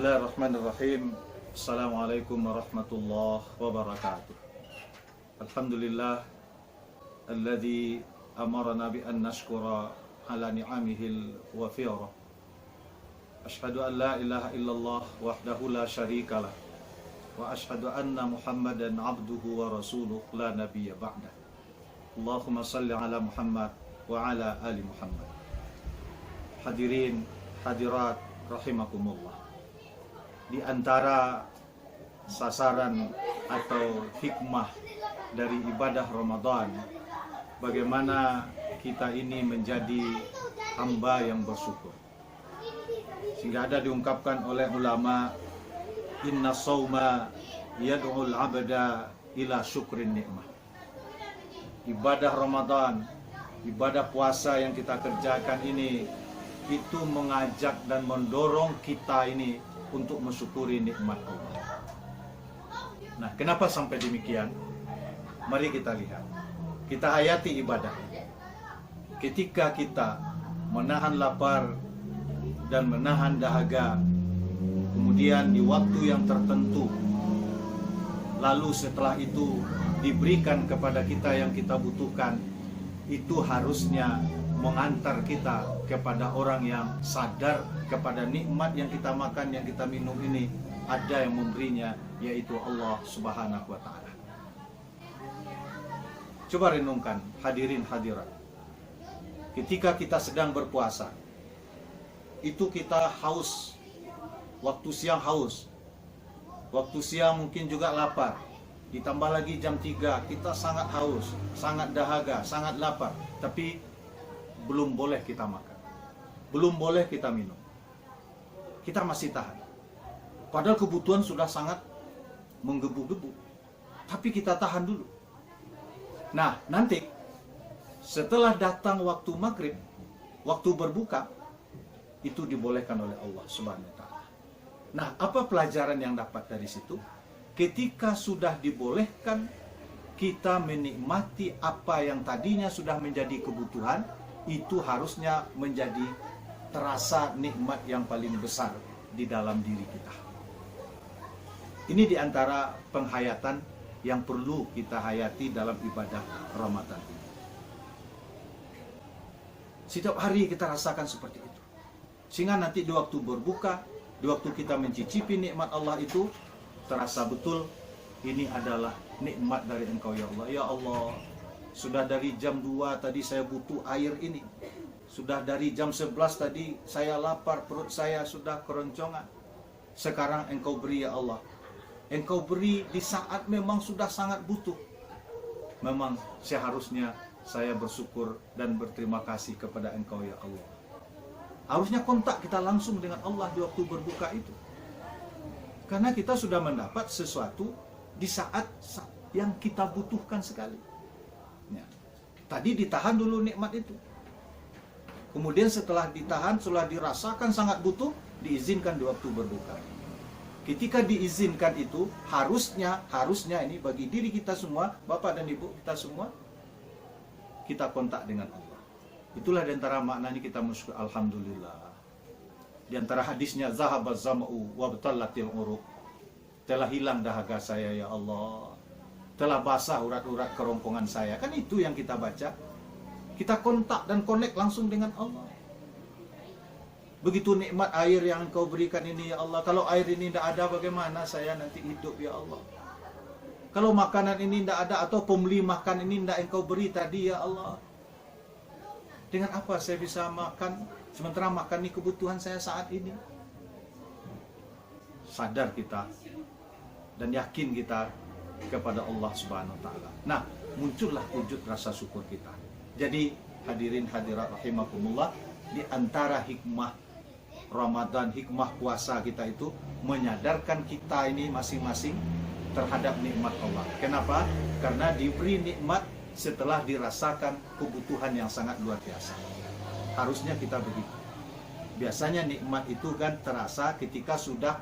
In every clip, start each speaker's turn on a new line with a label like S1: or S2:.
S1: Bismillahirrahmanirrahim. Assalamualaikum warahmatullahi wabarakatuh. Alhamdulillah alladzi amarna bi an nashkura ala ni'amihil wafira. Ashhadu an la ilaha illallah wahdahu la syarikalah wa ashhadu anna Muhammadan abduhu wa rasuluh la nabiyya ba'dah. Allahumma salli ala Muhammad wa ala ali Muhammad. Hadirin hadirat rahimakumullah. Di antara sasaran atau hikmah dari ibadah Ramadan, bagaimana kita ini menjadi hamba yang bersyukur. Sehingga ada diungkapkan oleh ulama, inna sawma yad'ul abda ila syukrin ni'mah. Ibadah Ramadan, ibadah puasa yang kita kerjakan ini, itu mengajak dan mendorong kita ini untuk mensyukuri nikmat Allah. Nah, kenapa sampai demikian? Mari kita lihat. Kita hayati ibadah. Ketika kita menahan lapar dan menahan dahaga, kemudian di waktu yang tertentu, lalu setelah itu diberikan kepada kita yang kita butuhkan, itu harusnya mengantar kita kepada orang yang sadar kepada nikmat yang kita makan, yang kita minum ini ada yang memberinya, yaitu Allah Subhanahu wa ta'ala. Coba renungkan, hadirin hadirat. Ketika kita sedang berpuasa, itu kita haus, waktu siang haus, waktu siang mungkin juga lapar, ditambah lagi jam 3 kita sangat haus, sangat dahaga, sangat lapar, tapi belum boleh kita makan, belum boleh kita minum. Kita masih tahan. Padahal kebutuhan sudah sangat menggebu-gebu, tapi kita tahan dulu. Nah, nanti setelah datang waktu maghrib, waktu berbuka, itu dibolehkan oleh Allah Subhanahu wa ta'ala. Nah, apa pelajaran yang dapat dari situ? Ketika sudah dibolehkan, kita menikmati apa yang tadinya sudah menjadi kebutuhan, itu harusnya menjadi terasa nikmat yang paling besar di dalam diri kita. Ini diantara penghayatan yang perlu kita hayati dalam ibadah Ramadan ini. Setiap hari kita rasakan seperti itu. Sehingga nanti di waktu berbuka, di waktu kita mencicipi nikmat Allah itu, terasa betul ini adalah nikmat dari Engkau ya Allah. Ya Allah, sudah dari jam 2 tadi saya butuh air ini. Sudah dari jam 11 tadi saya lapar, perut saya sudah keroncongan. Sekarang Engkau beri ya Allah. Engkau beri di saat memang sudah sangat butuh. Memang seharusnya saya bersyukur dan berterima kasih kepada Engkau ya Allah. Harusnya kontak kita langsung dengan Allah di waktu berbuka itu. Karena kita sudah mendapat sesuatu di saat yang kita butuhkan sekali. Ya. Tadi ditahan dulu nikmat itu. Kemudian setelah ditahan, setelah dirasakan sangat butuh, diizinkan di waktu berbuka. Ketika diizinkan itu, harusnya ini bagi diri kita semua, Bapak dan Ibu kita semua, kita kontak dengan Allah. Itulah diantara maknanya kita bersyukur alhamdulillah. Di antara hadisnya, zahabaz zama'u wa batallatil uruq. Telah hilang dahaga saya ya Allah. Telah basah urat-urat kerongkongan saya. Kan itu yang kita baca. Kita kontak dan connect langsung dengan Allah. Begitu nikmat air yang Engkau berikan ini ya Allah. Kalau air ini tidak ada, bagaimana saya nanti hidup ya Allah. Kalau makanan ini tidak ada, atau pembeli makan ini tidak Engkau beri tadi ya Allah. Dengan apa saya bisa makan, sementara makan ini kebutuhan saya saat ini. Sadar kita dan yakin kita kepada Allah Subhanahu wa ta'ala. Nah, muncullah wujud rasa syukur kita. Jadi, hadirin hadirat rahimakumullah, di antara hikmah Ramadan, hikmah puasa kita itu menyadarkan kita ini masing-masing terhadap nikmat Allah. Kenapa? Karena diberi nikmat setelah dirasakan kebutuhan yang sangat luar biasa. Harusnya kita begitu. Biasanya nikmat itu kan terasa ketika sudah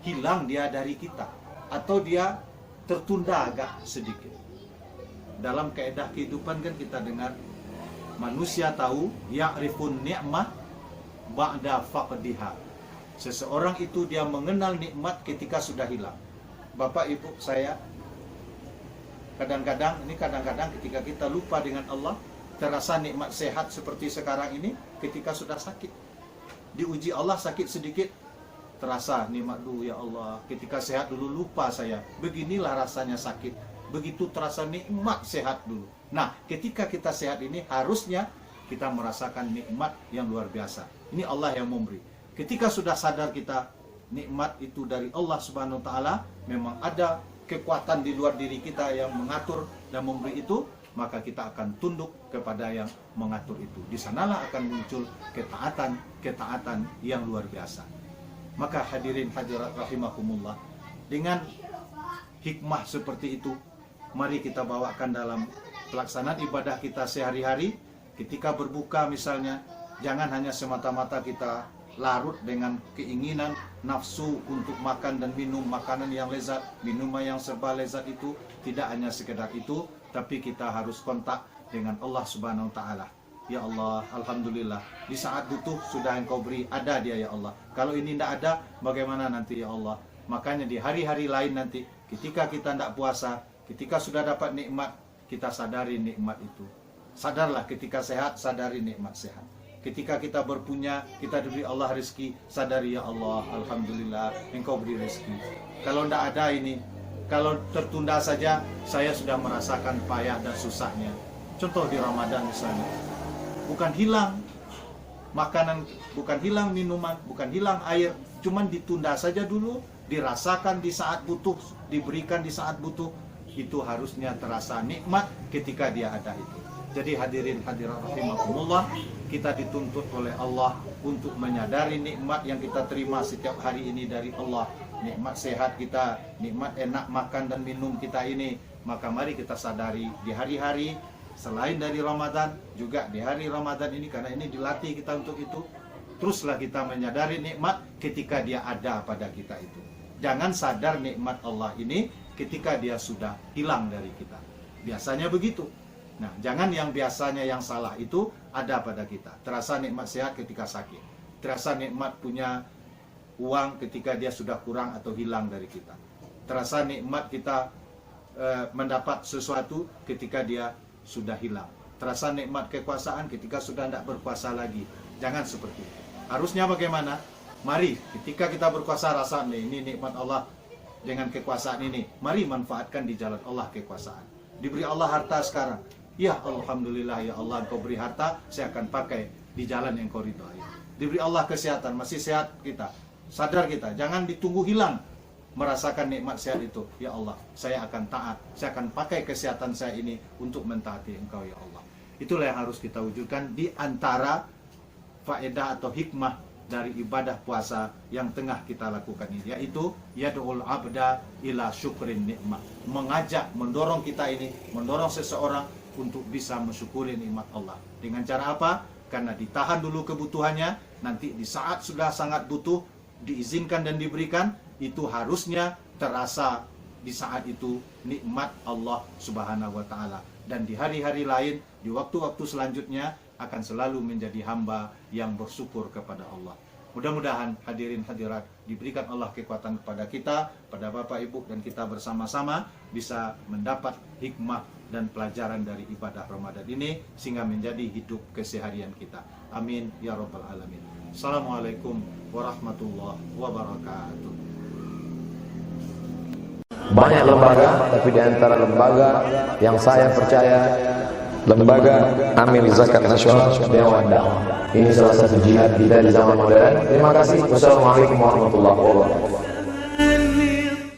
S1: hilang dia dari kita, atau dia tertunda agak sedikit. Dalam kaidah kehidupan kan kita dengar, manusia tahu ya'rifun ni'mah ba'da faqdiha. Seseorang itu dia mengenal nikmat ketika sudah hilang. Bapak Ibu saya, kadang-kadang ketika kita lupa dengan Allah, terasa nikmat sehat seperti sekarang ini ketika sudah sakit. Diuji Allah sakit sedikit, terasa nikmat dulu ya Allah. Ketika sehat dulu lupa saya, beginilah rasanya sakit. Begitu terasa nikmat sehat dulu. Nah, ketika kita sehat ini harusnya kita merasakan nikmat yang luar biasa. Ini Allah yang memberi. Ketika sudah sadar kita nikmat itu dari Allah Subhanahu wa taala, memang ada kekuatan di luar diri kita yang mengatur dan memberi itu, maka kita akan tunduk kepada yang mengatur itu. Di sanalah akan muncul ketaatan yang luar biasa. Maka hadirin hadirat rahimakumullah, dengan hikmah seperti itu, mari kita bawakan dalam pelaksanaan ibadah kita sehari-hari. Ketika berbuka misalnya, jangan hanya semata-mata kita larut dengan keinginan nafsu untuk makan dan minum makanan yang lezat, minuman yang serba lezat itu. Tidak hanya sekedar itu, tapi kita harus kontak dengan Allah Subhanahu wa taala. Ya Allah, alhamdulillah, di saat butuh sudah Engkau beri, ada dia ya Allah. Kalau ini tidak ada, bagaimana nanti ya Allah? Makanya di hari-hari lain nanti, ketika kita tidak puasa, ketika sudah dapat nikmat, kita sadari nikmat itu. Sadarlah ketika sehat, sadari nikmat sehat. Ketika kita berpunya, kita diberi Allah rezeki, sadari ya Allah, alhamdulillah Engkau beri rezeki. Kalau tidak ada ini, kalau tertunda saja, saya sudah merasakan payah dan susahnya. Contoh di Ramadan misalnya, bukan hilang makanan, bukan hilang minuman, bukan hilang air, cuman ditunda saja dulu, dirasakan di saat butuh, diberikan di saat butuh. Itu harusnya terasa nikmat ketika dia ada itu. Jadi hadirin hadirat rahimakumullah, kita dituntut oleh Allah untuk menyadari nikmat yang kita terima setiap hari ini dari Allah. Nikmat sehat kita, nikmat enak makan dan minum kita ini. Maka mari kita sadari di hari-hari selain dari Ramadan, juga di hari Ramadan ini, karena ini dilatih kita untuk itu. Teruslah kita menyadari nikmat ketika dia ada pada kita itu. Jangan sadar nikmat Allah ini ketika dia sudah hilang dari kita. Biasanya begitu. Nah, jangan yang biasanya yang salah itu ada pada kita. Terasa nikmat sehat ketika sakit. Terasa nikmat punya uang ketika dia sudah kurang atau hilang dari kita. Terasa nikmat kita mendapat sesuatu ketika dia sudah hilang. Terasa nikmat kekuasaan ketika sudah tidak berkuasa lagi. Jangan seperti itu. Harusnya bagaimana? Mari ketika kita berkuasa, rasa ini nikmat Allah dengan kekuasaan ini. Mari manfaatkan di jalan Allah kekuasaan. Diberi Allah harta sekarang. Ya alhamdulillah ya Allah, Engkau beri harta, saya akan pakai di jalan yang Engkau ridhai. Diberi Allah kesehatan, masih sehat kita. Sadar kita, jangan ditunggu hilang merasakan nikmat sehat itu. Ya Allah, saya akan taat, saya akan pakai kesehatan saya ini untuk mentaati Engkau ya Allah. Itulah yang harus kita wujudkan di antara faedah atau hikmah dari ibadah puasa yang tengah kita lakukan ini, yaitu yad'ul abda ila syukrin nikmah. Mengajak, mendorong kita ini, mendorong seseorang untuk bisa mensyukuri nikmat Allah. Dengan cara apa? Karena ditahan dulu kebutuhannya, nanti di saat sudah sangat butuh, diizinkan dan diberikan, itu harusnya terasa di saat itu nikmat Allah Subhanahu wa taala. Dan di hari-hari lain, di waktu-waktu selanjutnya akan selalu menjadi hamba yang bersyukur kepada Allah. Mudah-mudahan hadirin hadirat diberikan Allah kekuatan kepada kita, pada Bapak Ibu dan kita bersama-sama bisa mendapat hikmah dan pelajaran dari ibadah Ramadan ini sehingga menjadi hidup keseharian kita. Amin ya rabbal alamin. Assalamualaikum warahmatullahi wabarakatuh.
S2: Banyak lembaga, tapi di antara lembaga yang saya percaya, Lembaga Amil Zakat Nasional Dewan Dakwah. Ini salah satu jihad kita di zaman modern. Terima kasih. Wassalamualaikum warahmatullahi wabarakatuh.